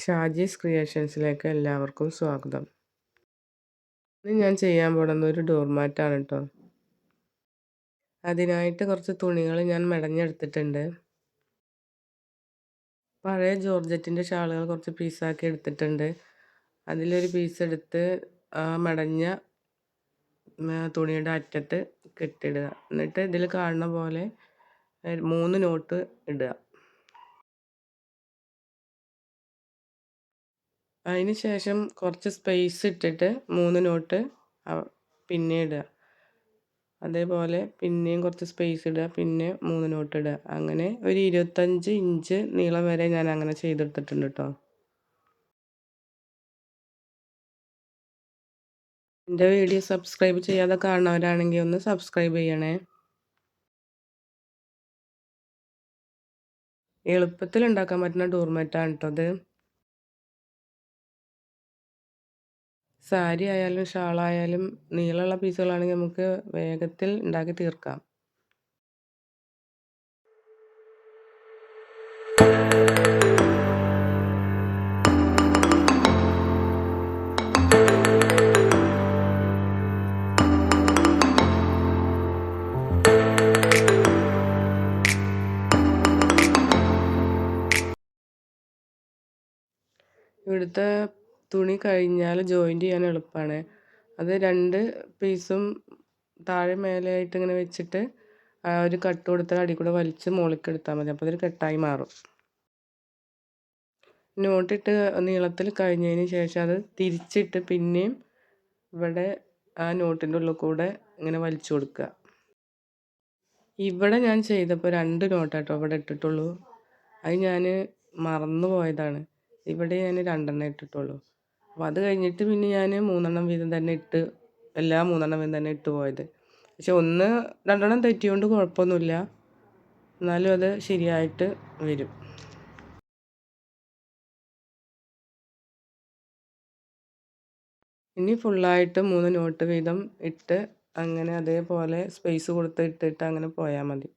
ഷാജീസ് ക്രിയേഷൻസിലേക്ക് എല്ലാവർക്കും സ്വാഗതം. ഇന്ന് ഞാൻ ചെയ്യാൻ പോകുന്നത് ഒരു ഡോർ മാറ്റാണ് കേട്ടോ. അതിനായിട്ട് കുറച്ച് തുണികൾ ഞാൻ മെടഞ്ഞെടുത്തിട്ടുണ്ട്. പഴയ ജോർജറ്റിൻ്റെ ഷാളുകൾ കുറച്ച് പീസാക്കി എടുത്തിട്ടുണ്ട്. അതിലൊരു പീസ് എടുത്ത് ആ മെടഞ്ഞ തുണിയുടെ അറ്റത്ത് കെട്ടിടുക. എന്നിട്ട് ഇതിൽ കാണുന്ന പോലെ 3 നോട്ട് ഇടുക. അതിന് ശേഷം കുറച്ച് സ്പേസ് ഇട്ടിട്ട് 3 നോട്ട് പിന്നെ ഇടുക. അതേപോലെ പിന്നെയും കുറച്ച് സ്പേസ് ഇടുക, പിന്നെ 3 നോട്ട് ഇടുക. അങ്ങനെ ഒരു 25 ഇഞ്ച് നീളം വരെ ഞാൻ അങ്ങനെ ചെയ്തെടുത്തിട്ടുണ്ട് കേട്ടോ. എൻ്റെ വീഡിയോ സബ്സ്ക്രൈബ് ചെയ്യാതെ കാണുന്നവരാണെങ്കിൽ ഒന്ന് സബ്സ്ക്രൈബ് ചെയ്യണേ. എളുപ്പത്തിൽ ഉണ്ടാക്കാൻ പറ്റുന്ന ഡോർമാറ്റാണ് കേട്ടോ അത്. സാരി ആയാലും ഷാളായാലും നീളമുള്ള പീസുകളാണെങ്കിൽ നമുക്ക് വേഗത്തിൽ ഉണ്ടാക്കി തീർക്കാം. ഇവിടുത്തെ തുണി കഴിഞ്ഞാൽ ജോയിൻറ്റ് ചെയ്യാൻ എളുപ്പമാണ്. അത് 2 പീസും താഴെ മേലെയായിട്ട് ഇങ്ങനെ വെച്ചിട്ട് ഒരു കട്ട് കൊടുത്താൽ അടി കൂടെ വലിച്ച് മുകളിലേക്ക് എടുത്താൽ മതി. അപ്പോൾ അതൊരു കെട്ടായി മാറും. നോട്ടിട്ട് നീളത്തിൽ കഴിഞ്ഞതിന് ശേഷം അത് തിരിച്ചിട്ട് പിന്നെയും ഇവിടെ ആ നോട്ടിൻ്റെ ഉള്ളിൽ കൂടെ ഇങ്ങനെ വലിച്ചു കൊടുക്കുക. ഇവിടെ ഞാൻ ചെയ്തപ്പോൾ 2 നോട്ടാട്ടോ ഇവിടെ ഇട്ടിട്ടുള്ളൂ. അത് ഞാൻ മറന്നു പോയതാണ്. ഇവിടെ ഞാൻ 2 ഇട്ടിട്ടുള്ളൂ. അപ്പോൾ അത് കഴിഞ്ഞിട്ട് പിന്നെ ഞാൻ 3 വീതം തന്നെ ഇട്ട്, എല്ലാ 3 വീതം തന്നെ ഇട്ട് പോയത്. പക്ഷെ 1-2 തെറ്റിയോണ്ട് കുഴപ്പമൊന്നുമില്ല. എന്നാലും അത് ശരിയായിട്ട് വരും. ഇനി ഫുള്ളായിട്ട് 3 നോട്ട് വീതം ഇട്ട് അങ്ങനെ അതേപോലെ സ്പേസ് കൊടുത്ത് ഇട്ടിട്ട് അങ്ങനെ പോയാൽ മതി.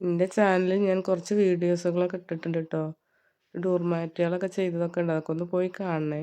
എൻ്റെ ചാനലിൽ ഞാൻ കുറച്ച് വീഡിയോസുകളൊക്കെ ഇട്ടിട്ടുണ്ട് കേട്ടോ. ഡോർ മാറ്റുകളൊക്കെ ചെയ്തതൊക്കെ ഉണ്ട്. അതൊക്കെ ഒന്ന് പോയി കാണണേ.